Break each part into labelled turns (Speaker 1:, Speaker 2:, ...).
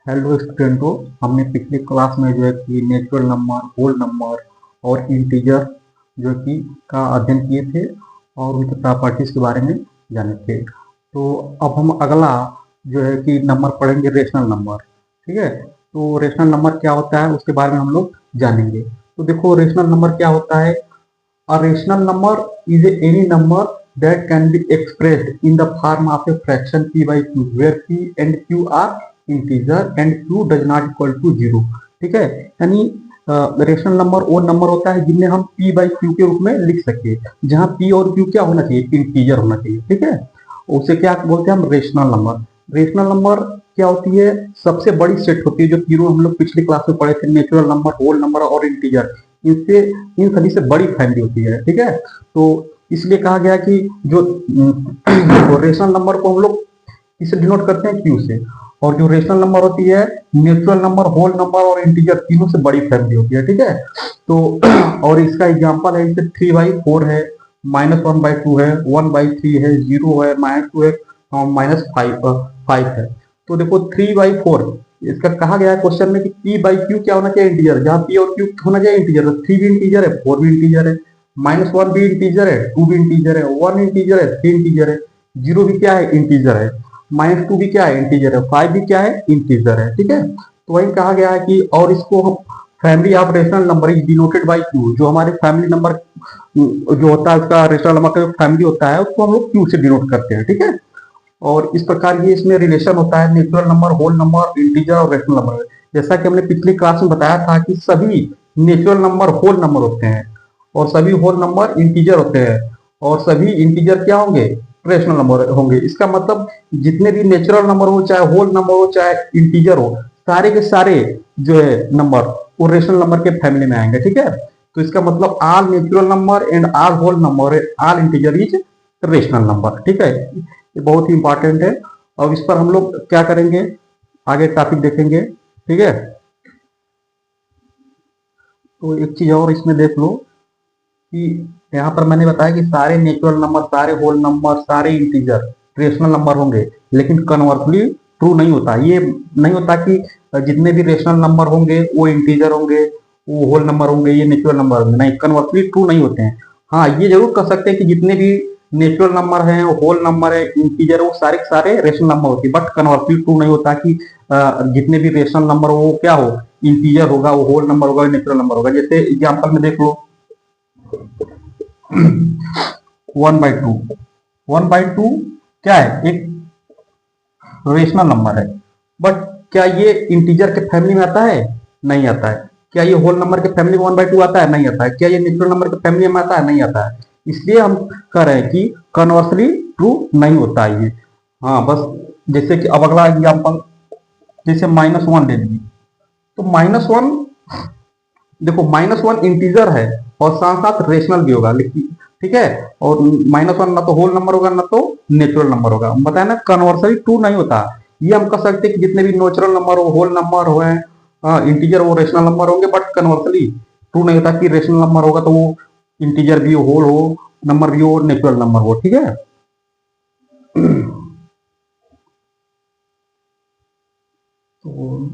Speaker 1: Hello स्टूडेंटों, हमने पिछले class में जो है कि नेचुरल नंबर, होल नंबर और इंटीजर जो कि का अध्ययन किए थे और उनके प्रॉपर्टीज के बारे में जाने थे। तो अब हम अगला जो है कि नंबर पढ़ेंगे, रेशनल नंबर। ठीक है, तो रेशनल नंबर क्या होता है उसके बारे में हम लोग जानेंगे। तो देखो, रेशनल नंबर क्या होता है। A rational number is any number that can be expressed in the form of a fraction p by q, where p and q are integer and q does not equal to 0। ठीक है, यानी rational number वो number होता है जिनमें हम p by q के रूप में लिख सके, जहां p और q क्या होना चाहिए, इंटीजर होना चाहिए। ठीक है, उसे क्या बोलते हैं हम, रेशनल नंबर। रेशनल नंबर क्या होती है, सबसे बड़ी सेट होती है, जो तीनों हम लोग पिछली क्लास में पढ़े थे, नेचुरल नंबर, होल नंबर और इंटीजर। इनसे इन सभी से बड़ी फैमिली होती है। ठीक है, तो इसलिए कहा गया कि जो रेशनल नंबर को हम लोग इसे डिनोट करते हैं क्यू से, और जो रेशनल नंबर होती है, नेचुरल नंबर, होल नंबर और इंटीजर, तीनों से बड़ी फैमिली होती है। ठीक है, तो और इसका एग्जांपल है, जैसे 3/4 है, -1/2 है, 1/3 है, 0 है, -2 है, -5 है। तो देखो 3/4 इसका कहा गया है क्वेश्चन में कि पी बाई क्यू क्या होना चाहिए, इंटीजर। जहां पी और क्यू होना चाहिए इंटीजर, 3 भी इंटीजर है, 4 भी इंटीजर है, -1 भी इंटीजर है, 2 भी इंटीजर है, 1 इंटीजर है, 3 इंटीजर है, 0 भी क्या है, इंटीजर है, -2 भी क्या है, इंटीजर है, 5 भी क्या है, इंटीजर है। ठीक है, तो वही कहा गया है कि, और इसको हम family of rational number is denoted by Q, जो हमारे फैमिली नंबर जो होता है उसका रेशनल नंबर का फैमिली होता है उसको हम लोग क्यू से डिनोट करते हैं। ठीक है, और इस प्रकार ये इसमें रिलेशन होता है, natural number, whole number, integer और रेशनल नंबर। जैसा कि हमने पिछली क्लास में बताया था कि सभी नेचुरल नंबर होल नंबर होते हैं, और सभी होल नंबर इंटीजर होते हैं, और सभी इंटीजर क्या होंगे, रेशनल नंबर होंगे। इसका मतलब जितने भी नेचुरल नंबर हो, चाहे होल नंबर हो, चाहे इंटीजर हो, सारे के सारे जो है नंबर वो रेशनल नंबर के फैमिली में आएंगे। ठीक है, तो इसका मतलब all natural number and all whole number, all integer is rational number. ठीक है, ये बहुत ही इंपॉर्टेंट है। और इस पर हम लोग क्या करेंगे, आगे टॉपिक देखेंगे। ठीक है, तो एक चीज और इसमें देख लो कि यहाँ पर मैंने बताया कि सारे नेचुरल नंबर, सारे होल नंबर, सारे इंटीजर रेशनल नंबर होंगे, लेकिन कन्वर्सली ट्रू नहीं होता। ये नहीं होता कि जितने भी रेशनल नंबर होंगे वो इंटीजर होंगे, वो होल नंबर होंगे, ये नेचुरल नंबर होंगे, नहीं, कन्वर्सली ट्रू नहीं होते हैं। हाँ, ये जरूर कर सकते हैं कि जितने भी नेचुरल नंबर है, होल नंबर है, इंटीजर, वो सारे के सारे रेशनल नंबर होती है, बट कन्वर्सली ट्रू नहीं होता कि जितने भी रेशनल नंबर वो क्या हो, इंटीजर होगा, वो होल नंबर होगा, नेचुरल नंबर होगा। जैसे एग्जाम्पल में देख लो, 1/2, 1/2 क्या है, एक रेशनल नंबर है, बट क्या ये इंटीजर के फैमिली में आता है, नहीं आता है। क्या ये होल नंबर के फैमिली में 1/2 आता है, नहीं आता है। क्या ये नेचुरल नंबर के फैमिली में आता है, नहीं आता है। इसलिए हम कह रहे हैं कि कन्वर्सली ट्रू नहीं होता है ये। हाँ, बस जैसे कि अब अगला एग्जाम्पल, जैसे -1 ले लीजिए, तो -1 देखो, -1 इंटीजर है और साथ साथ रेशनल भी होगा, लेकिन ठीक है, और -1 ना तो होल नंबर होगा ना तो नेचुरल नंबर होगा। हम बताए ना, कन्वर्सली ट्रू नहीं होता। ये हम कह सकते हैं कि जितने भी नेचुरल नंबर हो, होल नंबर हो, इंटीजर वो रेशनल नंबर होंगे, बट कन्वर्सली ट्रू नहीं होता कि रेशनल नंबर होगा तो वो इंटीजर भी हो, होल हो, नंबर भी हो, नेचुरल नंबर हो। ठीक है, तो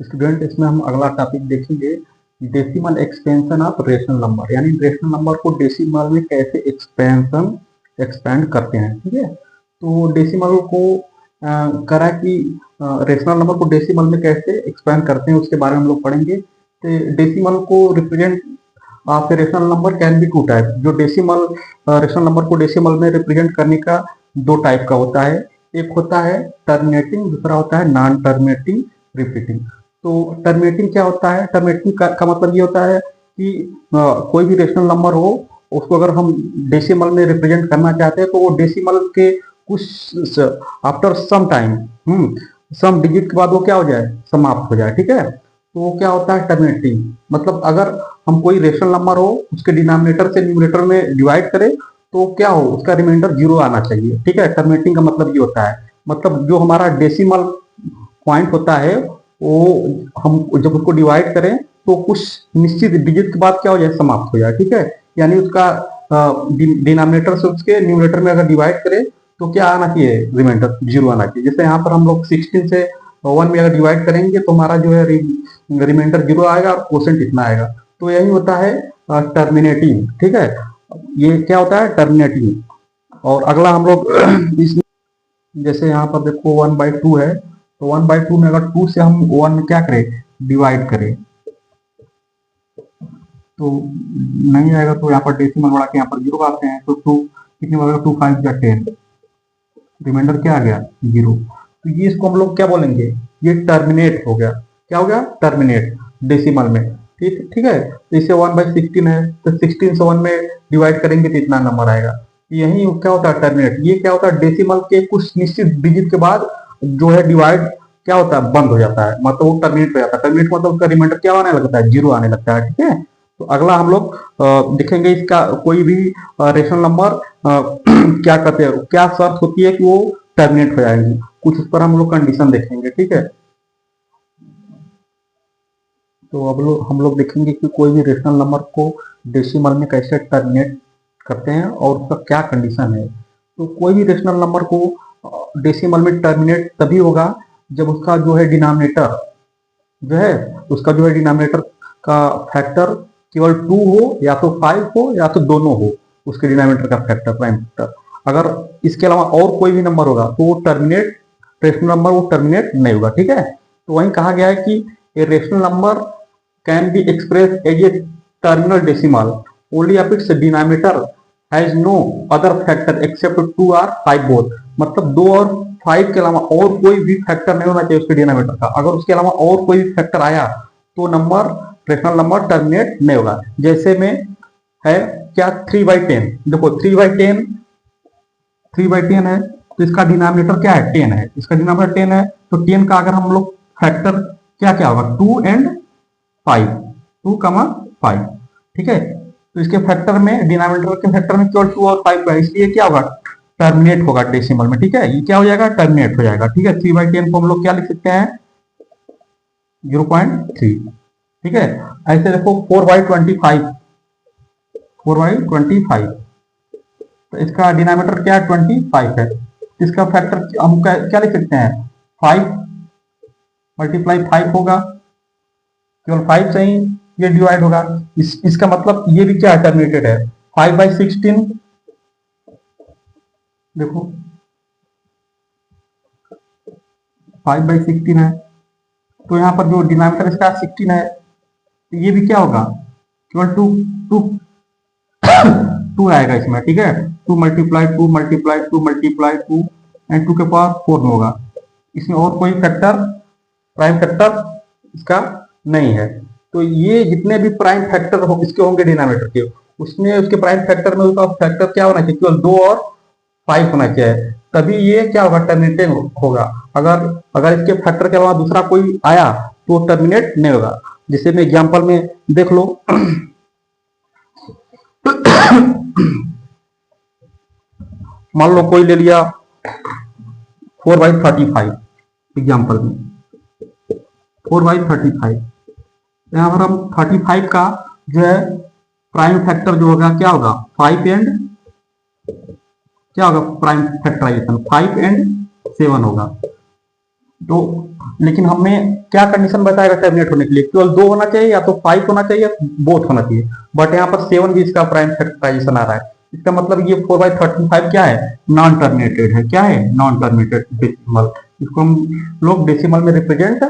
Speaker 1: स्टूडेंट, इसमें हम अगला टॉपिक देखेंगे, decimal expansion of rational number, यानी रेशनल नंबर को डेसिमल में कैसे एक्सपेंड करते हैं। ठीक है, तो डेसिमल को करा कि रेशनल नंबर को डेसिमल में कैसे एक्सपेंड करते हैं उसके बारे में हम लोग पढ़ेंगे। तो डेसिमल को represent of rational number can be two type. जो डेसिमल रेशनल नंबर को डेसिमल में रिप्रेजेंट करने का दो टाइप का होता है, एक होता है टर्मिनेटिंग, दूसरा होता है नॉन टर्मिनेटिंग रिपीटिंग। तो टर्मिनेटिंग क्या होता है, टर्मिनेटिंग का मतलब ये होता है कि कोई भी रेशनल नंबर हो, उसको अगर हम डेसिमल में रिप्रेजेंट करना चाहते हैं तो वो डेसिमल के कुछ आफ्टर सम टाइम, सम डिजिट के बाद वो क्या हो जाए, समाप्त हो जाए। ठीक है, तो वो क्या होता है, टर्मिनेटिंग। मतलब अगर हम कोई रेशनल नंबर हो, उसके डिनोमिनेटर से न्यूमरेटर में डिवाइड करें तो क्या हो, उसका रिमाइंडर 0 आना चाहिए। ठीक है, टर्मिनेटिंग का मतलब ये होता है, मतलब जो हमारा डेसिमल पॉइंट होता है वो हम जब उसको डिवाइड करें तो कुछ निश्चित डिजिट के बाद क्या हो जाए, समाप्त हो जाए। ठीक है, यानी उसका डिनोमिनेटर से उसके न्यूमरेटर में अगर डिवाइड करें तो क्या आना चाहिए, रिमाइंडर 0 आना चाहिए। जैसे यहाँ पर हम लोग 16 से 1 में अगर डिवाइड करेंगे तो हमारा जो है रिमाइंडर 0 आएगा और क्वोशेंट इतना आएगा। तो यही होता है टर्मिनेटिंग। ठीक है, ये क्या होता है टर्मिनेटिंग। और अगला हम लोग इस जैसे यहाँ पर देखो 1/2 है, तो 1/2 में अगर 2 से हम 1 में क्या करें डिवाइड करें तो नहीं आएगा, तो यहाँ पर डेसिमल बढ़ा के यहाँ पर 0 आते हैं। तो 2 कितने बनेगा 2 5 या 10, रिमाइंडर क्या आ गया 0। तो ये इसको हम लोग क्या बोलेंगे, ये टर्मिनेट हो गया। क्या हो गया टर्मिनेट डेसिमल में। ठीक ठीक है, तो इसे 1/16 है, तो 16 से 1 में डिवाइड करेंगे तो इतना नंबर आएगा। यही क्या होता है टर्मिनेट। ये क्या होता है डेसिमल के कुछ निश्चित डिजिट के बाद जो है डिवाइड क्या होता है बंद हो जाता है, मतलब वो टर्मिनेट हो जाता है। टर्मिनेट मतलब उसका रिमाइंडर क्या आने लगता है 0 आने लगता है। ठीक है, तो अगला हम लोग देखेंगे इसका कोई भी रेशनल नंबर क्या कहते हैं, क्या शर्त होती है कि वो टर्मिनेट हो जाएंगी, कुछ उस पर हम लोग कंडीशन देखेंगे। ठीक है, तो अब हम लोग देखेंगे कि कोई भी रेशनल नंबर को डेसिमल में कैसे टर्मिनेट करते हैं और उसका क्या कंडीशन है। तो कोई भी रेशनल नंबर को डेसिमल में टर्मिनेट तभी होगा जब उसका जो है डिनोमिनेटर जो है उसका जो है डिनोमिनेटर का फैक्टर केवल 2 हो या तो 5 हो या तो दोनों हो, उसके डिनोमिनेटर का फैक्टर प्राइम फैक्टर। अगर इसके अलावा और कोई भी नंबर होगा तो वो टर्मिनेट रेशनल नंबर वो टर्मिनेट नहीं होगा। ठीक है, तो वहीं कहा गया है कि a rational number can be express as a terminal decimal only if its denominator has no other factor except 2 और 5 बोथ। मतलब 2 और 5 के अलावा और कोई भी फैक्टर नहीं होना चाहिए उसके डिनोमिनेटर का। अगर उसके अलावा और कोई भी फैक्टर आया तो नंबर रेशनल नंबर टर्मिनेट नहीं होगा। जैसे में है क्या 3/10, देखो 3/10 है तो इसका डिनोमिनेटर क्या है 10 है, इसका डिनोमिनेटर 10 है तो 10 का अगर हम लोग फैक्टर क्या क्या होगा 2 एंड 5, 2,5। ठीक है, तो इसके फैक्टर में डिनोमिनेटर के फैक्टर में केवल 2 और 5 का, इसलिए क्या होगा टर्मिनेट होगा डेसिमल में। ठीक है, ये क्या हो जाएगा टर्मिनेट हो जाएगा। ठीक है, 3/10 को हम लोग क्या लिख सकते हैं 0.3। ठीक है, ऐसे देखो 4/25, 4/25 तो इसका डिनोमिनेटर क्या है 25 है, इसका फैक्टर हम क्या लिख सकते हैं 5 × 5 होगा, केवल 5 से ही ये डिवाइड होगा। इसका मतलब ये भी क्या टर्मिनेटेड है 5/16। देखो 5/16 है तो यहाँ पर जो डिनोमिनेटर इसका 16 है तो ये भी क्या होगा केवल 2 आएगा इसमें। ठीक है, 2 × 2 एंड 2 के पावर 4 में होगा। इसमें और कोई फैक्टर प्राइम फैक्टर इसका नहीं है। तो ये जितने भी प्राइम फैक्टर हो इसके होंगे डिनोमिनेटर के, उसमें उसके प्राइम फैक्टर में उसका फैक्टर क्या होना चाहिए केवल 2 और 5 होना चाहिए, तभी ये क्या होगा टर्मिनेटिंग होगा। अगर इसके फैक्टर के अलावा दूसरा कोई आया तो टर्मिनेट नहीं होगा। जैसे मैं एग्जांपल में देख लो मान लो कोई ले लिया 4/35 एग्जांपल में 4/35, यहाँ पर हम 35 का जो है प्राइम फैक्टर जो होगा क्या होगा 5 एंड क्या होगा प्राइम फैक्टराइजेशन 5 एंड 7 होगा। तो लेकिन हमें क्या कंडीशन बताएगा टर्मिनेट होने के लिए केवल 2 होना चाहिए या तो 5 होना चाहिए बोथ होना चाहिए, बट यहाँ पर 7 भी इसका प्राइम फैक्टराइजेशन आ रहा है। इसका मतलब ये 4/35 क्या है नॉन टर्मिनेटेड है। क्या है नॉन टर्मिनेटेड डेसिमल। इसको हम लोग डेसिमल में रिप्रेजेंट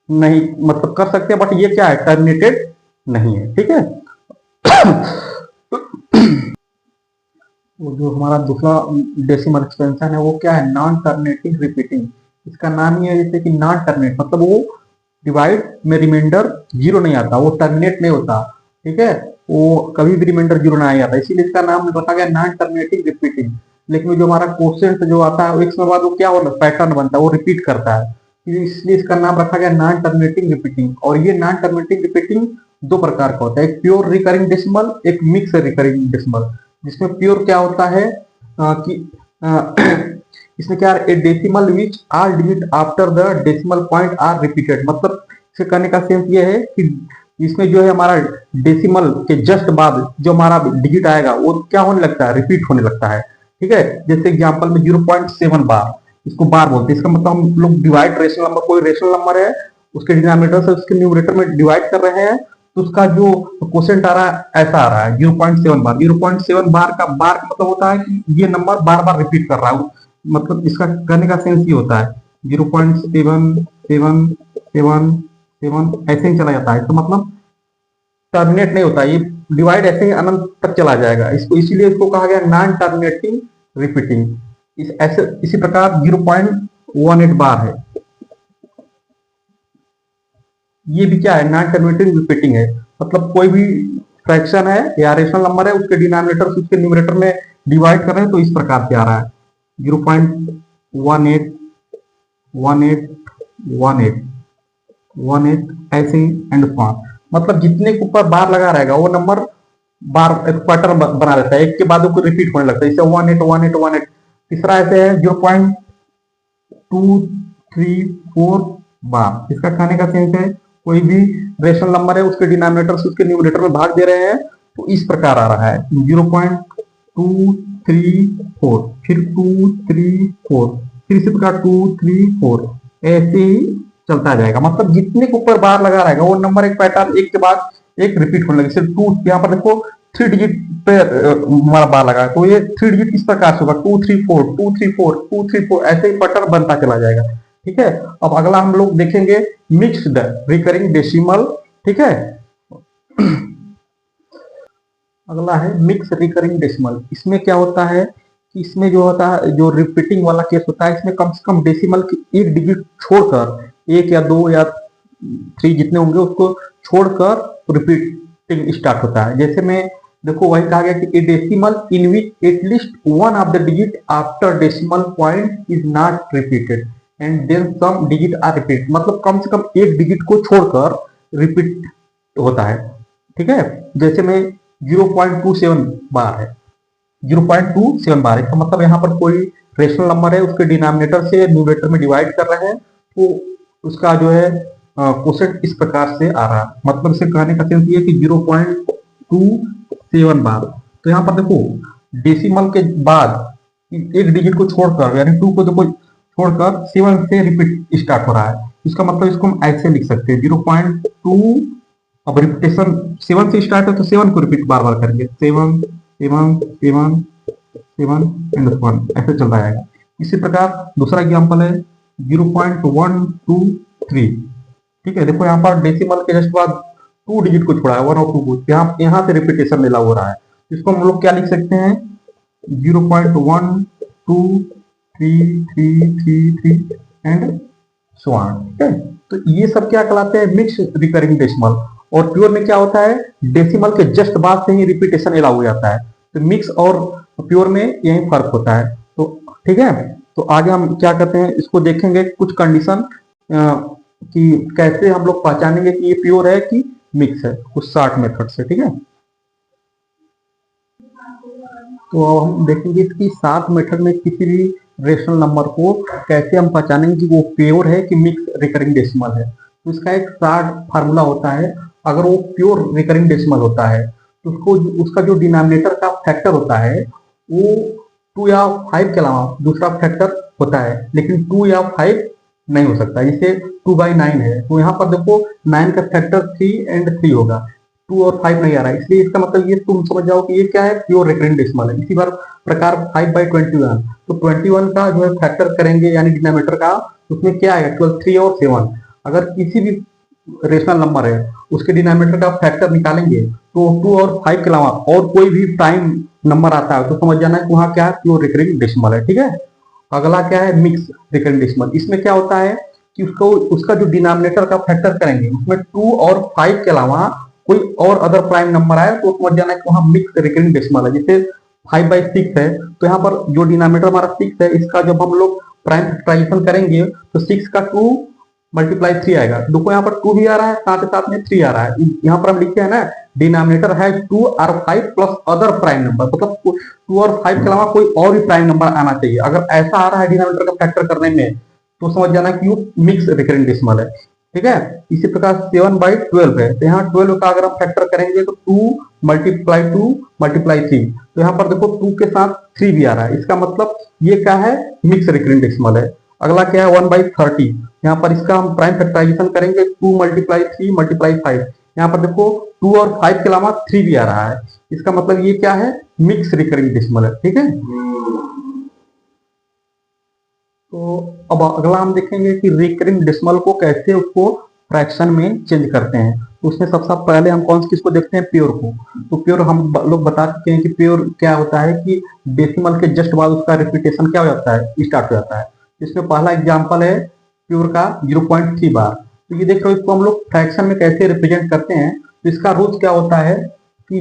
Speaker 1: नहीं मतलब कर सकते बट ये क्या है टर्मिनेटेड नहीं है। ठीक है, वो जो हमारा दूसरा डेसिमल एक्सपेंशन है वो क्या है नॉन टर्मिनेटिंग रिपीटिंग। इसका नाम ही है जैसे कि नॉन टर्मिनेट मतलब वो डिवाइड में रिमाइंडर 0 नहीं आता, वो टर्मिनेट नहीं होता। ठीक है, वो कभी भी रिमाइंडर 0 नहीं आता, इसीलिए इसका नाम रखा गया नॉन टर्मिनेटिंग रिपीटिंग। लेकिन जो हमारा क्वोशिएंट जो आता है एक समय बाद वो क्या होता है पैटर्न बनता है वो रिपीट करता है, इसलिए इसका नाम रखा गया नॉन टर्मिनेटिंग रिपीटिंग। और ये नॉन टर्मिनेटिंग रिपीटिंग 2 प्रकार का होता है, एक प्योर रिकरिंग डेसिमल एक मिक्स रिकरिंग डेसिमल। जिसमें प्योर क्या होता है कि इसमें क्या है decimal which are digit after the decimal point are repeated. मतलब इसे करने का सेंस ये है कि इसमें जो है हमारा डेसिमल के जस्ट बाद जो हमारा डिजिट आएगा वो क्या होने लगता है रिपीट होने लगता है। ठीक है, जैसे एग्जांपल में 0.7 बार इसको बार बोलते हैं। इसका मतलब हम लोग डिवाइड रेशनल नंबर, कोई रेशनल नंबर है उसके डिनोमिनेटर से उसके न्यूमरेटर में डिवाइड कर रहे हैं, तो उसका जो क्वोशिएंट आ रहा है ऐसा आ रहा है 0.7 बार। 0.7 बार का मतलब होता है कि ये नंबर बार बार रिपीट कर रहा है, मतलब इसका कहने का सेंस ये होता है 0.77777 ऐसे ही चला जाता है। तो मतलब टर्मिनेट नहीं होता, ये डिवाइड ऐसे ही अनंत तक चला जाएगा। इसको इसीलिए इसको कहा गया नॉन टर्मिनेटिंग रिपीटिंग। इसी प्रकार 0.18 बार है, ये भी क्या है, नॉन टर्मिनेटिंग रिपीटिंग है। मतलब कोई भी फ्रैक्शन है या रेशनल नंबर है, उसके डिनोमिनेटर से उसके न्यूमरेटर में डिवाइड कर रहे हैं, तो इस प्रकार से आ रहा है 0.181818 ऐसे एंड फॉर्म। मतलब जितने के ऊपर बार लगा रहेगा वो नंबर बार एक पैटर्न बना रहता है, एक के बाद वो रिपीट होने लगता है, जैसे 181818। तीसरा ऐसे है 0.234 बार। इसका कहने का सेंस है कोई भी रेशनल नंबर है उसके डिनोमिनेटर से उसके न्यूमरेटर में भाग दे रहे हैं, तो इस प्रकार आ रहा है 0.234, फिर 234, फिर इसी प्रकार 234, ऐसे ही चलता जाएगा। मतलब जितने के ऊपर बार लगा रहेगा वो नंबर एक पैटर्न एक के बाद एक रिपीट होने लगे। सिर्फ 2 यहाँ पर देखो 3 डिजिट पे हमारा बार लगा है, तो ये 3 डिजिट इस प्रकार से होगा 234 234 234, ऐसे ही पैटर्न बनता चला जाएगा। ठीक है, अब अगला हम लोग देखेंगे मिक्स्ड रिकरिंग डेसिमल। ठीक है, अगला है मिक्स रिकरिंग डेसिमल। इसमें क्या होता है कि इसमें जो होता है, जो रिपीटिंग वाला केस होता है, इसमें कम से कम डेसिमल की एक डिजिट छोड़कर, एक या दो या 3 जितने होंगे उसको छोड़कर रिपीटिंग स्टार्ट होता है। जैसे में देखो वही कहा गया कि a decimal in which at least one of the digit after decimal point is not repeated and then some digit are repeat. मतलब कम से कम एक डिजिट को छोड़कर रिपीट होता है। ठीक है, जैसे में 0.27 बार है, 0.27 बार। इसका मतलब यहाँ पर कोई रेशनल नंबर है उसके डिनोमिनेटर से न्यूमरेटर में डिवाइड कर रहे हैं, तो उसका जो है क्वोशिएंट इस प्रकार से आ रहा है। मतलब इसे कहने का सेंस ये कि 0.27 बार। तो यहाँ पर देखो डेसिमल के बाद एक डिजिट को छोड़कर, यानी 2 को देखो छोड़कर 7 से रिपीट स्टार्ट हो रहा है। इसका मतलब इसको हम ऐसे लिख सकते हैं 0.2, अब रिपीटेशन 7 से स्टार्ट है तो 7 को रिपीट बार बार करेंगे, 7 7 7 7 एंड 1 ऐसे चल रहा है। इसी प्रकार दूसरा एग्जांपल है 0.123। ठीक है, देखो यहाँ पर डेसिमल के जस्ट बाद 2 डिजिट को छोड़ा है, 1 और 2 को, यहाँ से रिपीटेशन मिला हो रहा है। इसको हम लोग क्या लिख सकते हैं 0.12333 एंड सो ऑन। ठीक है, तो ये सब क्या कहलाते हैं मिक्स रिकरिंग डेसिमल। और प्योर में क्या होता है, डेसिमल के जस्ट बाद से ही रिपीटेशन अलाउ हो जाता है। तो मिक्स और प्योर में यही फर्क होता है। तो ठीक है, तो आगे हम क्या करते हैं इसको देखेंगे, कुछ कंडीशन कि कैसे हम लोग पहचानेंगे कि ये प्योर है कि मिक्स है, कुछ शॉर्ट मेथड से। ठीक है, तो हम देखेंगे कि शॉर्ट मेथड में किसी भी रेशनल नंबर को कैसे हम पहचानेंगे कि वो प्योर है कि मिक्स रिकरिंग डेसिमल है। तो इसका एक शॉर्ट फार्मूला होता है। अगर वो प्योर रिकरिंग डेसिमल होता है तो उसका जो डिनोमिनेटर का फैक्टर होता है वो 2 या 5 के अलावा दूसरा फैक्टर होता है, लेकिन 2 या 5 नहीं हो सकता। जैसे 2/9 है तो यहाँ पर देखो 9 का फैक्टर 3 एंड 3 होगा, 2 और 5 नहीं आ रहा है, इसलिए इसका मतलब ये तुम समझ जाओ कि ये क्या है, प्योर रिकरिंग डेसिमल है। इसी प्रकार 5/21, तो 21 का जो है फैक्टर करेंगे यानी डिनोमिनेटर का, उसमें क्या आएगा 12, 3 और 7। अगर किसी भी रेशनल नंबर है उसके डिनोमिनेटर का फैक्टर निकालेंगे तो 2 और 5 के अलावा और कोई भी प्राइम नंबर आता है तो समझ जाना है कि वहां क्या है, प्योर रिकरिंग डेसिमल है। ठीक है, अगला क्या है मिक्स रिकरिंग डेसिमल। इसमें क्या होता है कि उसका जो डिनोमिनेटर का फैक्टर करेंगे उसमें 2 और 5 के अलावा कोई और अदर प्राइम नंबर आए तो समझ जाना है कि वहां मिक्स रिकरिंग डेसिमल है। जैसे 5/6 है तो यहाँ पर जो डिनोमिनेटर हमारा 6 है, इसका जब हम लोग प्राइम फैक्टराइजेशन करेंगे तो 6 का 2 मल्टीप्लाई 3 आएगा। देखो यहाँ पर 2 भी आ रहा है, साथ ही साथ में 3 आ रहा है। यहाँ पर हम लिखते हैं ना डिनोमिनेटर है 2 और 5 प्लस अदर प्राइम नंबर, मतलब 2 और 5 के अलावा कोई और भी प्राइम नंबर आना चाहिए। अगर ऐसा आ रहा है डिनोमिनेटर का फैक्टर करने में तो समझ जाना कि वो मिक्स रिकरिंग डेसिमल है। ठीक है। इसी प्रकार 7/12 है, तो यहाँ 12 का अगर हम फैक्टर करेंगे तो 2 × 2 × 3, तो यहाँ पर देखो 2 के साथ 3 भी आ रहा है, इसका मतलब ये क्या है, मिक्स रिकरिंग डेसिमल है। अगला क्या है 1/30, यहाँ पर इसका हम प्राइम फैक्टराइजेशन करेंगे 2 × 3 × 5, यहाँ पर देखो 2 और 5 के अलावा 3 भी आ रहा है, इसका मतलब ये क्या है, मिक्स रिकरिंग डेसिमल है। ठीक है, तो अब अगला हम देखेंगे कि रिकरिंग डेसिमल को कैसे उसको फ्रैक्शन में चेंज करते हैं। तो उसमें सबसे पहले हम कौन सी किसको देखते हैं, प्योर को। तो प्योर हम लोग बता चुके हैं कि प्योर क्या होता है कि डेसिमल के जस्ट बाद उसका रिपीटेशन क्या हो जाता है, स्टार्ट हो जाता है। इसमें पहला एग्जांपल है प्योर का 0.3 बार। तो ये देख रहे हो, इसको हम लोग फ्रैक्शन में कैसे रिप्रेजेंट करते हैं। तो इसका रूल क्या होता है कि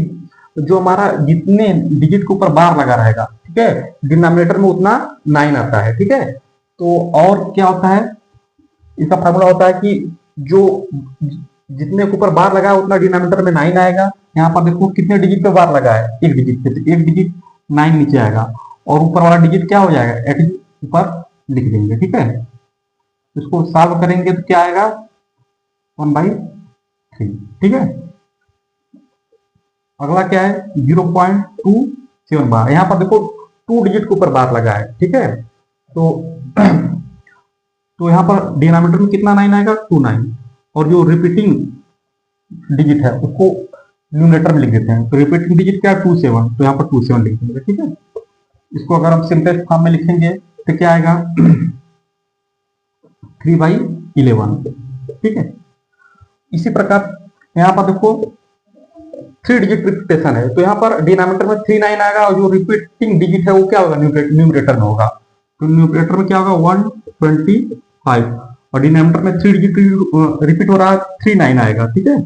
Speaker 1: जो हमारा जितने डिजिट के ऊपर बार लगा रहेगा, ठीक है, डिनोमिनेटर में उतना 9 आता है। ठीक है, तो और क्या होता है, इसका फार्मूला होता है कि जो जितने के ऊपर बार लगा है उतना डिनोमिनेटर में 9 आएगा। यहाँ पर देखो कितने डिजिट पे बार लगा है, एक डिजिट पे, तो एक डिजिट 9 नीचे आएगा और ऊपर वाला डिजिट क्या हो जाएगा, 8 ऊपर लिख देंगे। ठीक है, इसको सॉल्व करेंगे तो क्या आएगा, 1/3। ठीक है, अगला क्या है 0.27 बार। यहाँ पर देखो 2 डिजिट के ऊपर बार लगा है। ठीक है, तो यहाँ पर डिनोमिनेटर में कितना 9 आएगा, 29, और जो रिपीटिंग डिजिट है उसको न्यूमरेटर में लिख देते हैं। तो रिपीटिंग डिजिट क्या है, 27, तो यहाँ पर 27 लिख देंगे। ठीक है, इसको अगर हम सिंपलेस्ट फॉर्म में लिखेंगे तो क्या आएगा 3/11। ठीक है, इसी प्रकार यहाँ पर देखो 3 डिजिट रिपीटेशन है, तो यहाँ पर डिनोमिनेटर में 39 आएगा और जो रिपीटिंग डिजिट है वो क्या होगा, न्यूमरेटर में होगा। तो न्यूमरेटर में क्या होगा 125, और डिनोमिनेटर में 3 डिजिट रिपीट हो रहा है, 39 आएगा। ठीक है,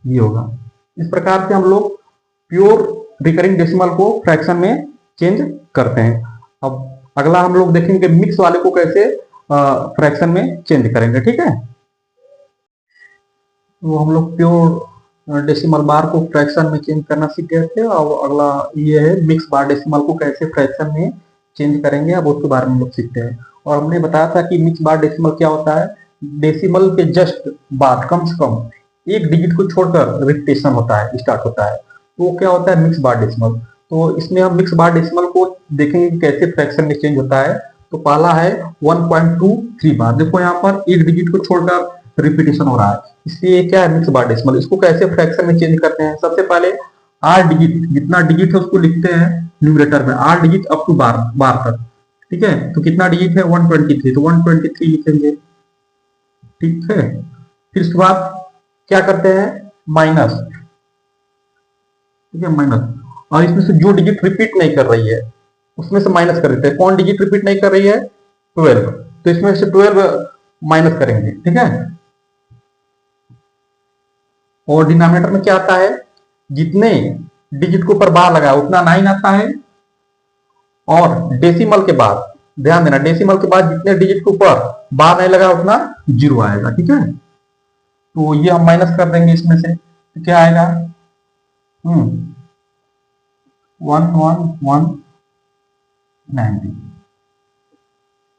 Speaker 1: ये होगा। इस प्रकार से हम लोग प्योर रिकरिंग डेसिमल को फ्रैक्शन में चेंज करते हैं। अब अगला हम लोग देखेंगे मिक्स वाले को कैसे फ्रैक्शन में चेंज करेंगे। ठीक है, तो हम लोग प्योर डेसिमल बार को फ्रैक्शन में चेंज करना सीख गए थे, और अगला ये है मिक्स बार डेसिमल को कैसे फ्रैक्शन में चेंज करेंगे, अब उसके बारे में हम लोग सीखते हैं। और हमने बताया था कि मिक्स बार डेसिमल क्या होता है, डेसिमल के जस्ट बाद कम से कम एक डिजिट को छोड़कर रिपीटेशन होता है, स्टार्ट होता है, तो वो क्या होता है, मिक्स बार डेसिमल। तो इसमें हम मिक्स बार डेसिमल को देखेंगे कि कैसे फ्रैक्शन में चेंज होता है। तो पहला है 1.23 बार। देखो यहाँ पर एक डिजिट को छोड़कर रिपीटेशन हो रहा है, इसलिए क्या है, मिक्स बार डेसिमल। इसको कैसे फ्रैक्शन में चेंज करते हैं, सबसे पहले आर डिजिट, जितना डिजिट है उसको लिखते हैं न्यूमरेटर में, आर डिजिट अप टू बार बार तक। ठीक है, तो कितना डिजिट है 123, तो 123 लिखेंगे। ठीक है, फिर उसके बाद क्या करते हैं, माइनस। ठीक है, माइनस, और इसमें से जो डिजिट रिपीट नहीं कर रही है उसमें से माइनस कर देते हैं। कौन डिजिट रिपीट नहीं कर रही है, 12, तो इसमें से 12 माइनस करेंगे। ठीक है, और डिनोमिनेटर में क्या आता है, जितने डिजिट के ऊपर बार लगा उतना 9 आता है, और डेसिमल के बाद ध्यान देना, डेसिमल के बाद जितने डिजिट के ऊपर बार नहीं लगा उतना 0 आएगा। ठीक है, तो ये हम माइनस कर देंगे इसमें से, तो क्या आएगा 11190।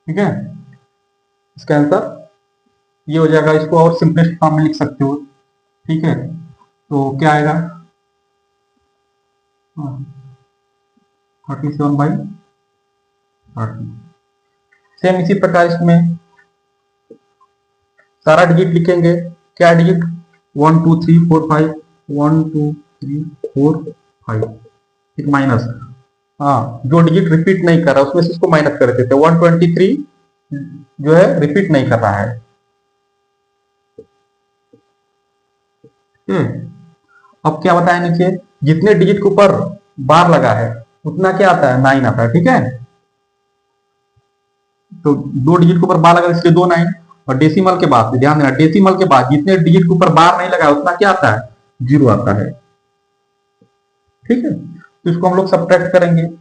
Speaker 1: ठीक है, इसका आंसर ये हो जाएगा। इसको और सिंपलेस्ट फॉर्म में लिख सकते हो। ठीक है, तो क्या आएगा 37/30। सेम इसी प्रकार इसमें सारा डिजिट लिखेंगे, क्या डिजिट 1 2 3 4 5, 1 2 3 4 5, एक माइनस, हाँ, जो डिजिट रिपीट नहीं कर रहा उसमें से इसको माइनस कर देते हैं। 123 जो है रिपीट नहीं कर रहा है। अब क्या बताया नीचे, जितने डिजिट के ऊपर बार लगा है उतना क्या आता है, 9 आता है। ठीक है, तो 2 डिजिट के ऊपर बार लगा इसलिए 2 9, और डेसिमल के बाद ध्यान देना, डेसिमल के बाद जितने डिजिट के ऊपर बार नहीं लगा उतना क्या आता है, 0 आता है। ठीक है, तो इसको हम लोग सब्ट्रैक्ट करेंगे, तो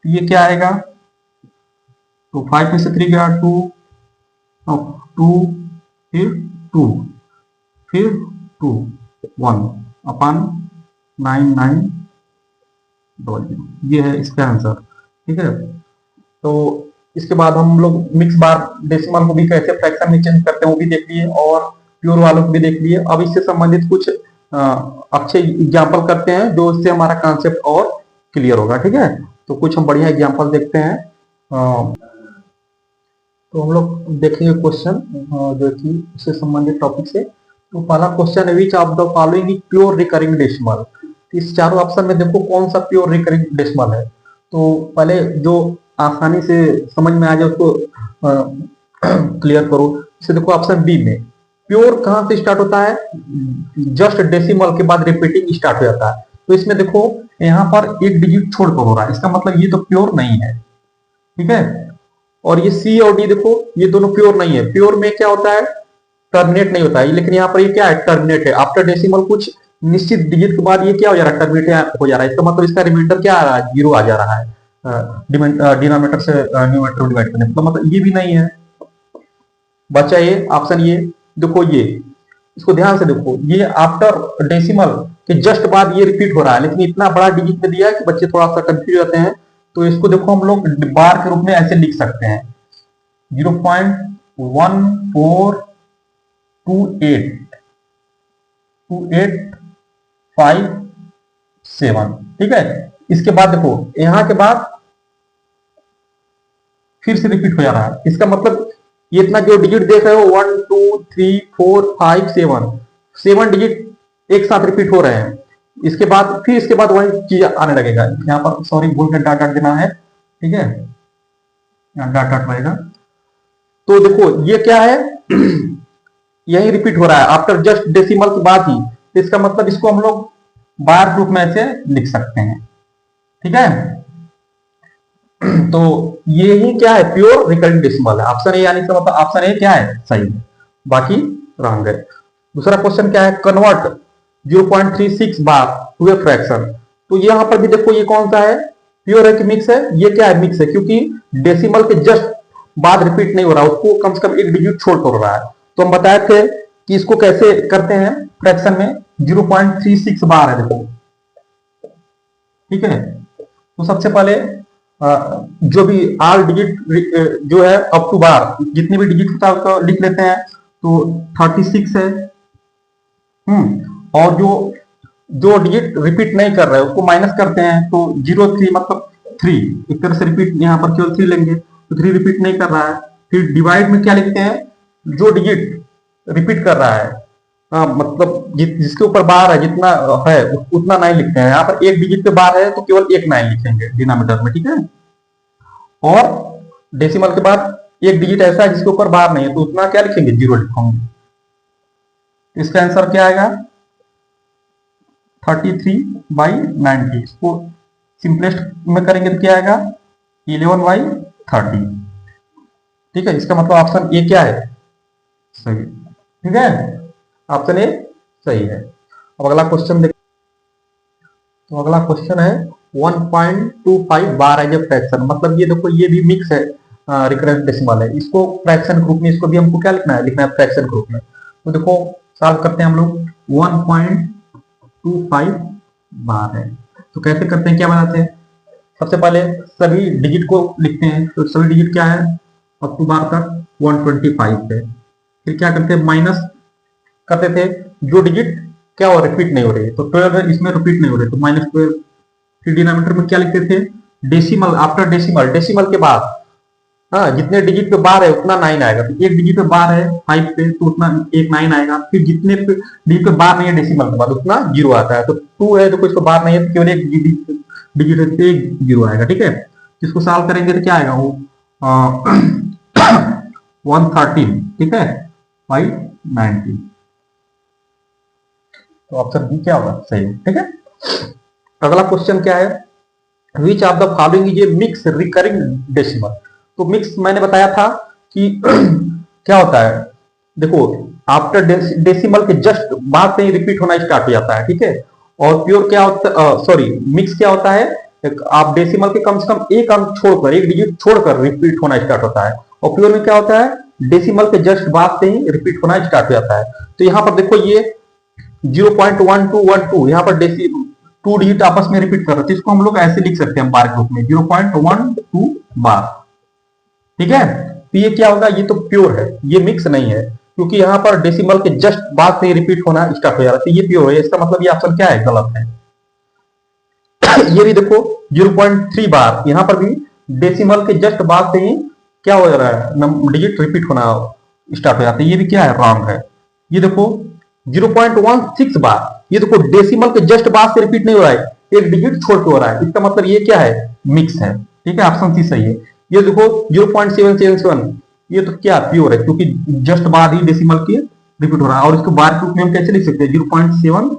Speaker 1: ये क्या आएगा, तो 5 में से 3 गया 2, 2, फिर 2, फिर 2, 1 अपन 9900, ये है इसका आंसर। ठीक है, तो इसके बाद हम लोग मिक्स बार डेसिमल को भी कैसे फ्रैक्शन में चेंज करते हैं वो भी देख लिए, और प्योर वालों को भी देख लिए। अब इससे संबंधित कुछ अच्छे एग्जाम्पल करते हैं जो इससे हमारा कॉन्सेप्ट और क्लियर होगा। ठीक है, तो कुछ हम बढ़िया एग्जाम्पल देखते हैं। तो हम लोग देखेंगे क्वेश्चन जो कि इससे संबंधित टॉपिक से। तो पहला क्वेश्चन है, which of the following is pure recurring decimal. इस चारों ऑप्शन में देखो कौन सा प्योर रिकरिंग डेसिमल है। तो पहले जो आसानी से समझ में आ जाए उसको क्लियर करो। इसे देखो ऑप्शन बी में प्योर कहां से स्टार्ट होता है, जस्ट डेसिमल के बाद रिपीटिंग स्टार्ट हो जाता है। तो इसमें देखो यहाँ पर एक डिजिट छोड़कर हो रहा है, इसका मतलब ये तो प्योर नहीं है। ठीक है, और ये सी और डी देखो ये दोनों प्योर नहीं है। प्योर में क्या होता है, टर्मिनेट नहीं होता है, लेकिन यहाँ पर ये क्या है, टर्मिनेट है। आफ्टर डेसिमल कुछ निश्चित डिजिट के बाद ये क्या हो जा रहा है, टर्मिनेट हो जा रहा है। इसका मतलब इसका रिमाइंडर क्या आ रहा है, जीरो आ जा रहा है डिनोमिनेटर से न्यूमरेटर डिवाइड करने। तो मतलब ये भी नहीं है, बचा ये ऑप्शन ये। देखो ये, इसको ध्यान से देखो, ये आफ्टर डेसिमल के जस्ट बाद ये रिपीट हो रहा है, लेकिन इतना बड़ा डिजिट में दिया है कि बच्चे थोड़ा सा कंफ्यूज होते हैं। तो इसको देखो हम लोग बार के रूप में ऐसे लिख सकते हैं, 0.142857। ठीक है, इसके बाद देखो यहां के बाद फिर से रिपीट हो जा रहा है। इसका मतलब ये इतना जो डिजिट देख रहे हो 1 2 3 4 5 7 डिजिट एक साथ रिपीट हो रहे हैं। इसके बाद फिर इसके बाद वही चीज आने लगेगा। यहाँ पर सॉरी भूल कर डाट डाट देना है। ठीक है, यहाँ डाट डाट रहेगा। तो देखो ये क्या है यही रिपीट हो रहा है आफ्टर जस्ट डेसिमल के बाद ही। तो इसका मतलब इसको हम लोग बार ग्रुप में ऐसे लिख सकते हैं। ठीक है, तो ये ही क्या है, प्योर रिकरिंग डेसिमल है। ऑप्शन ए यानी कि मतलब ऑप्शन ए क्या है, सही है, बाकी रॉन्ग है। दूसरा क्वेश्चन क्या है, convert 0.36 bar to a fraction. तो यहाँ पर भी देखो ये कौन सा है, प्योर है कि मिक्स है, ये क्या है, मिक्स है, क्योंकि डेसिमल के जस्ट बाद रिपीट नहीं हो रहा, उसको कम से कम एक डिजिट छोड़ कर हो रहा है। तो हम बताए थे कि इसको कैसे करते हैं फ्रैक्शन में, 0.36 बार है देखो। ठीक है, तो सबसे पहले जो भी आल डिजिट जो है अप टू बार जितने भी डिजिट होता है उसको लिख लेते हैं। तो 36 है। और जो डिजिट रिपीट नहीं कर रहे हैं उसको माइनस करते हैं, तो 03 मतलब 3, एक तरह से रिपीट यहाँ पर केवल 3 लेंगे, तो 3 रिपीट नहीं कर रहा है। फिर डिवाइड में क्या लिखते हैं, जो डिजिट रिपीट कर रहा है, मतलब जिसके ऊपर बार है जितना है उतना 9 लिखते हैं। यहाँ पर एक डिजिट पे बार है तो केवल एक 9 लिखेंगे डिनोमिनेटर में। ठीक है, और डेसिमल के बाद एक डिजिट ऐसा है जिसके ऊपर बार नहीं है तो उतना क्या लिखेंगे, 0 लिखेंगे। इसका आंसर क्या आएगा, 33/90। इसको सिंपलेस्ट में करेंगे तो क्या आएगा, 11/30। ठीक है, इसका मतलब ऑप्शन ए क्या है, सही। ठीक है, ऑप्शन ए सही है। अब अगला क्वेश्चन देख। तो अगला क्वेश्चन है 1.25 बार एज ए फ्रैक्शन। मतलब ये देखो ये भी मिक्स है, रिकरेंट डेसिमल है। इसको फ्रैक्शन ग्रुप में, इसको भी हमको क्या लिखना है, लिखना है फ्रैक्शन ग्रुप में। तो देखो सॉल्व करते हैं हम लोग, 1.25 बार है तो कैसे करते हैं, क्या बनाते हैं, सबसे पहले सभी डिजिट को लिखते हैं। तो सभी डिजिट क्या है, अप टू बार तक 125 है। फिर क्या करते हैं, माइनस करते थे जो डिजिट क्या हो रिपीट नहीं हो रही है। तो 12 है, इसमें रिपीट नहीं हो रही तो -12। फिर डिनोमिनेटर में क्या लिखते थे, डेसिमल आफ्टर डेसिमल, डेसिमल के बाद हाँ जितने डिजिट पे बार है उतना 9 आएगा। तो एक डिजिट पे बार है 5 पे तो उतना एक 9 आएगा। फिर जितने पे डिजिट पे बार नहीं है डेसिमल के बाद उतना 0 आता है। तो 2 है तो कुछ बार नहीं है तो केवल एक डिजिट है तो एक 0 आएगा। ठीक है, इसको सॉल्व करेंगे तो क्या आएगा, वो 113। ठीक है, 590। तो ऑप्शन बी क्या होगा, सही। ठीक है, अगला क्वेश्चन क्या है, which of the following is a mix recurring decimal. तो मिक्स मैंने बताया था कि क्या होता है, देखो आफ्टर डेसिमल के जस्ट बाद से ही रिपीट होना स्टार्ट हो जाता है। ठीक है, और प्योर क्या होता है, सॉरी मिक्स क्या होता है, आप डेसिमल के कम से कम एक अंक छोड़कर, एक डिजिट छोड़कर रिपीट होना स्टार्ट होता है। और प्योर में क्या होता है, डेसिमल के जस्ट बाद से ही रिपीट होना स्टार्ट हो जाता है। तो यहाँ पर देखो ये 0.1212 यहाँ पर 2 डिजिट आपस में रिपीट कर रहे थे, इसको हम लोग ऐसे लिख सकते हैं बार ग्रुप में, 0.12 बार।
Speaker 2: ठीक है। तो ये क्या होगा, ये तो प्योर है, ये मिक्स नहीं है, क्योंकि यहाँ पर डेसिमल के जस्ट बाद से रिपीट होना स्टार्ट हो जा रहा है, तो ये प्योर है। इसका मतलब ये ऑप्शन क्या है, गलत है। ये भी देखो 0.3 बार, यहाँ पर भी डेसिमल के जस्ट बाद से ही क्या हो जा रहा है, डिजिट रिपीट होना स्टार्ट हो जाता है, ये भी क्या है, रॉन्ग है। ये देखो 0.16 बार, ये देखो डेसिमल के जस्ट बाद से रिपीट नहीं हो रहा है, एक डिजिट छोड़ के हो रहा है, इसका मतलब ये क्या है, मिक्स है। ठीक है, ऑप्शन सी सही है। ये देखो 0.777, ये तो क्या प्योर है, क्योंकि जस्ट बाद ही डेसिमल के रिपीट हो रहा है, और इसको बार के रूप में हम कैसे लिख सकते हैं, 0.7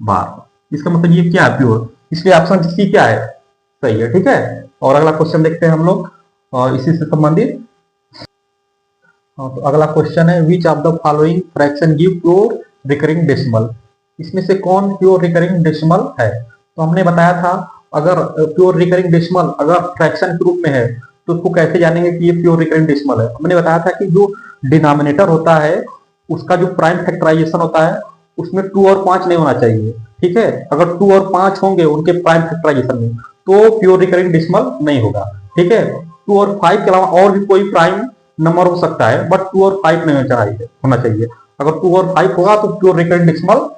Speaker 2: बार, इसका मतलब ये क्या है, प्योर, इसलिए ऑप्शन सी क्या है, सही है। ठीक है, और अगला क्वेश्चन देखते हैं हम लोग, और इसी से संबंधित। तो अगला क्वेश्चन है, which of the following fraction give pure recurring decimal, इसमें से कौन प्योर रिकरिंग डेसिमल है। तो हमने बताया था, अगर प्योर रिकरिंग डेसिमल अगर फ्रैक्शन के रूप में है तो उसको कैसे जानेंगे कि ये प्योर रिकरिंग डेसिमल है। हमने बताया था कि जो डिनोमिनेटर होता है उसका जो प्राइम फैक्टराइजेशन होता है उसमें 2 और 5 नहीं होना चाहिए। ठीक है, अगर 2 और 5 होंगे उनके प्राइम फैक्टराइजेशन में तो प्योर रिकरिंग डेसिमल नहीं होगा। ठीक है, 2 और 5 के अलावा और भी कोई प्राइम नंबर हो सकता है, बट 2 और 5 नहीं होना चाहिए। अगर 2 और 5 होगा तो प्योर रिकरिंग डेसिमल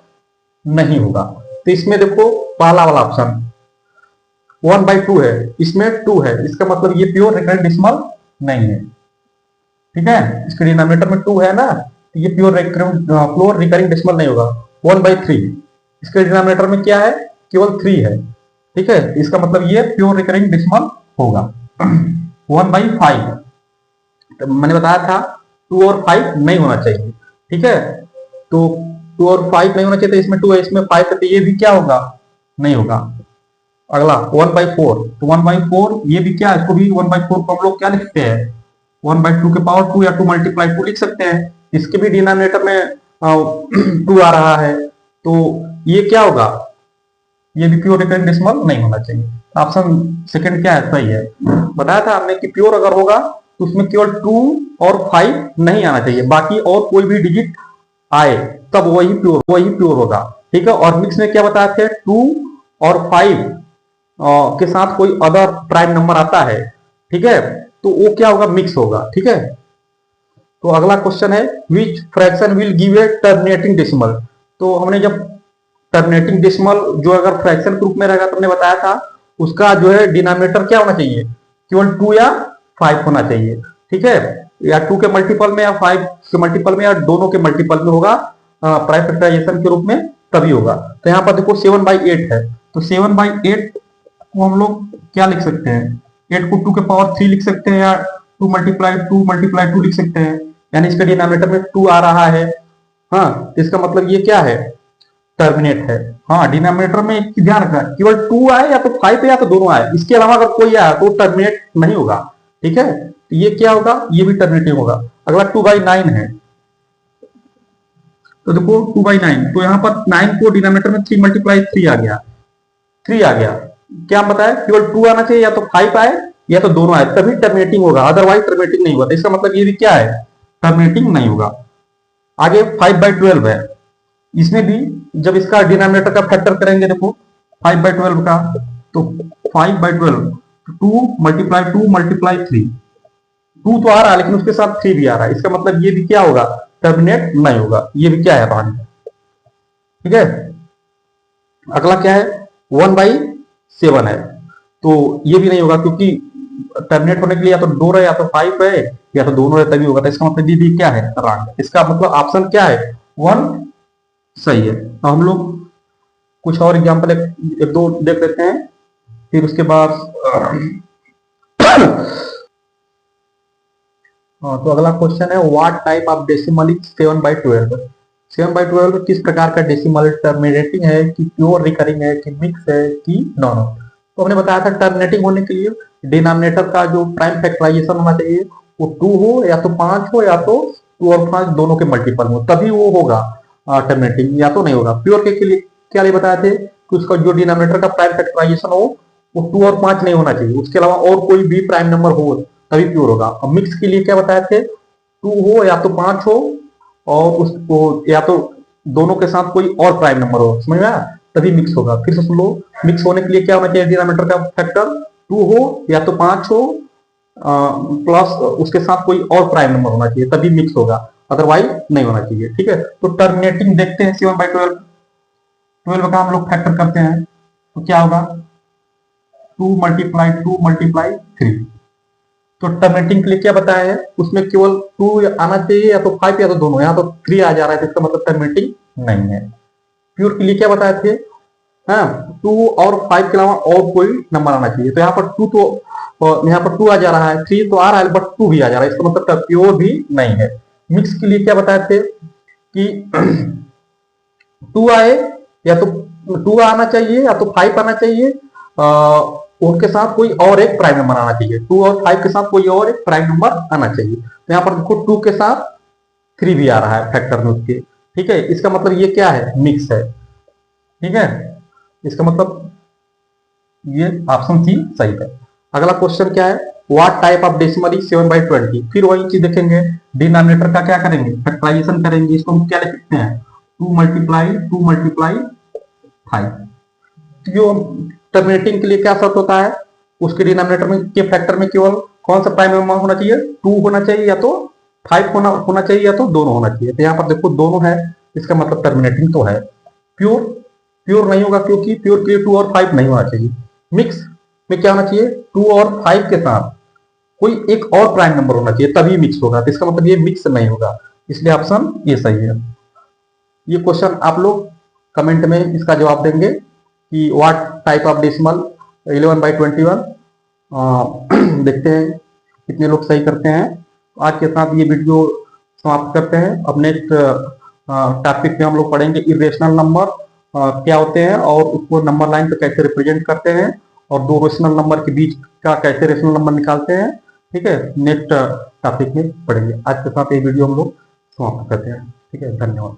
Speaker 2: नहीं होगा। तो इसमें देखो पहला वाला ऑप्शन 1/2 है, इसमें 2 है, इसका मतलब ये प्योर रिकरिंग डेसिमल नहीं है। ठीक है, इसके डिनोमिनेटर में 2 है ना, तो ये प्योर रिकरिंग डेसिमल नहीं होगा। 1/3, इसके डिनोमिनेटर में क्या है, केवल 3 है। ठीक है, इसका मतलब ये प्योर रिकरिंग डेसिमल होगा। 1/5, तो मैंने बताया था 2 और 5 नहीं होना चाहिए। ठीक है, तो 2 और 5 नहीं होना चाहिए, तो इसमें 2 है, इसमें 5 है, तो ये भी क्या होगा, नहीं होगा। अगला 1/4, तो 1/4 ये भी क्या है, इसको भी 1/4 को हम लोग क्या लिखते हैं, 1/2 के पावर 2 या 2 मल्टीप्लाई 2 लिख सकते हैं। इसके भी डिनोमिनेटर में 2 आ रहा है, तो ये क्या होगा, ये भी प्योर रिकरिंग डेसिमल नहीं होना चाहिए। ऑप्शन सेकंड क्या है, सही है। बताया था हमने कि प्योर अगर होगा तो उसमें केवल 2 और 5 नहीं आना चाहिए, बाकी और कोई भी डिजिट आए तब वही प्योर होगा। ठीक है, और मिक्स में क्या बताया थे, 2 और 5 के साथ कोई अदर प्राइम नंबर आता है, ठीक है, तो वो क्या होगा, मिक्स होगा। ठीक है, तो अगला क्वेश्चन है, विच fraction will give a terminating decimal. तो हमने जब टर्मिनेटिंग डेसिमल जो अगर फ्रैक्शन के रूप में रहेगा तो हमने बताया था उसका जो है डिनोमिनेटर क्या होना चाहिए, केवल 2 या 5 होना चाहिए। ठीक है, या 2 के मल्टीपल में या 5 के मल्टीपल में या दोनों के मल्टीपल में होगा, प्राइम फैक्टराइजेशन के रूप में तभी होगा। तो यहाँ पर देखो 7/8 है, तो 7/8 को हम लोग क्या लिख सकते हैं, 8 को 2 के पावर 3 लिख सकते हैं, या 2 × 2 लिख सकते हैं, यानी इसके डिनोमिनेटर में 2 आ रहा है। हाँ, इसका मतलब ये क्या है, टर्मिनेट है। हाँ, डिनोमिनेटर में एक ध्यान रखना, केवल 2 आए या तो 5 या तो दोनों आए, इसके अलावा अगर कोई आया तो टर्मिनेट नहीं होगा। ठीक है, तो ये क्या होगा, ये भी टर्मिनेटिव होगा। अगला 2/9 है, तो देखो 2/9, तो यहाँ पर 9 को डिनोमिनेटर में 3 × 3 आ गया, 3 आ गया। क्या बताया, केवल 2 आना चाहिए, या तो 5 आए या तो दोनों आए, तभी टर्मिनेटिंग होगा, अदरवाइज टर्मिनेटिंग नहीं होगा। तो इसका मतलब ये भी क्या है, टर्मिनेटिंग नहीं होगा। आगे 5/12 है, इसमें भी जब इसका डिनोमिनेटर का फैक्टर करेंगे, देखो 5/12 का, तो 5/12 2 × 2 × 3, 2 तो आ रहा है लेकिन उसके साथ 3 भी आ रहा है, इसका मतलब ये भी क्या होगा, टर्मिनेट नहीं होगा, ये भी क्या है, रॉन्ग। ठीक है, अगला क्या है, 1/7 है, तो ये भी नहीं होगा, क्योंकि टर्मिनेट होने के लिए या तो 2 है या तो 5 है या तो दोनों है तभी होगा। तो इसका मतलब ये क्या है, रॉन्ग। इसका मतलब ऑप्शन क्या है, 1 सही है। तो हम लोग कुछ और एग्जांपल एक दो देख लेते हैं, फिर उसके बाद तो अगला क्वेश्चन है, what type of decimal is 7/12। 7/12 किस प्रकार का डेसिमल, टर्मिनेटिंग है कि प्योर रिकरिंग है कि मिक्स है कि दोनों। तो हमने बताया था टर्मिनेटिंग होने के लिए डिनोमिनेटर का जो प्राइम फैक्टराइजेशन होना चाहिए वो 2 हो या तो 5 हो या तो 2 और 5 दोनों के मल्टीपल हो, तभी वो होगा टर्मिनेटिंग, या तो नहीं होगा। प्योर के लिए क्या लिए बताए थे कि उसका जो डिनोमिनेटर का प्राइम फैक्टराइजेशन हो वो 2 और 5 नहीं होना चाहिए, उसके अलावा और कोई भी प्राइम नंबर हो तभी प्योर होगा। और मिक्स के लिए क्या बताए थे, 2 हो या तो 5 हो और उसको या तो दोनों के साथ कोई और प्राइम नंबर हो, समझ में आया, तभी मिक्स होगा। फिर से सुन लो, मिक्स होने के लिए क्या होना चाहिए, डिनोमिनेटर का फैक्टर 2 हो या तो 5 हो प्लस उसके साथ कोई और प्राइम नंबर होना चाहिए, तभी मिक्स होगा, अदरवाइज नहीं होना चाहिए। ठीक है, तो टर्मिनेटिंग देखते हैं 7/12। 12 का हम लोग फैक्टर करते हैं तो क्या होगा, 2 × 3। तो टर्मिनेटिंग के लिए क्या बताया है, उसमें केवल 2 आना चाहिए, या तो 5 या तो दोनों। यहाँ तो 3 आ जा रहा है, तो इसका मतलब टर्मिनेटिंग नहीं है। प्योर के लिए क्या बताए थे, हाँ 2 और 5 के अलावा और कोई नंबर आना चाहिए। तो यहाँ पर 2 तो यहाँ पर 2 आ जा रहा है, 3 तो आ रहा है, बट 2 भी आ जा रहा है, इसका मतलब प्योर भी नहीं है। मिक्स के लिए क्या बताए थे कि 2 आए, या तो 2 आना चाहिए या तो 5 आना चाहिए, उनके साथ कोई और एक प्राइम नंबर आना चाहिए। 2 और 5 के साथ कोई और एक प्राइम नंबर आना चाहिए। तो यहाँ पर देखो 2 के साथ 3 भी आ रहा है फैक्टर में उसके। ठीक है, इसका मतलब ये क्या है, मिक्स है। ठीक है, इसका मतलब ये ऑप्शन सी सही है। अगला क्वेश्चन क्या है, what type of decimal is 7/20। फिर वही चीज देखेंगे, डिनोमिनेटर का क्या करेंगे, फैक्टराइजेशन करेंगे। इसको हम क्या लिख सकते हैं, 2 × 5। जो टर्मिनेटिंग के लिए क्या शर्त होता है, उसके डिनोमिनेटर में के फैक्टर में केवल कौन सा प्राइम नंबर होना चाहिए, 2 होना चाहिए, या तो 5 होना चाहिए, या तो दोनों होना चाहिए। तो यहाँ पर देखो दोनों है, इसका मतलब टर्मिनेटिंग तो है। प्योर नहीं होगा, क्योंकि प्योर के लिए 2 और 5 नहीं होना चाहिए। मिक्स में क्या होना चाहिए, 2 और 5 के साथ कोई एक और प्राइम नंबर होना चाहिए, तभी मिक्स होगा। तो इसका मतलब ये मिक्स नहीं होगा, इसलिए ऑप्शन ये सही है। ये क्वेश्चन आप लोग कमेंट में इसका जवाब देंगे कि व्हाट टाइप ऑफ डेसिमल 11/21। देखते हैं कितने लोग सही करते हैं। आज के साथ ये वीडियो समाप्त करते हैं। अब नेक्स्ट टॉपिक में हम लोग पढ़ेंगे इरेशनल नंबर क्या होते हैं, और उसको नंबर लाइन पे कैसे रिप्रेजेंट करते हैं, और दो रेशनल नंबर के बीच का कैसे रेशनल नंबर निकालते हैं। ठीक है, नेक्स्ट टॉपिक में पढ़ेंगे। आज के साथ ये वीडियो हम लोग समाप्त करते हैं। ठीक है, धन्यवाद।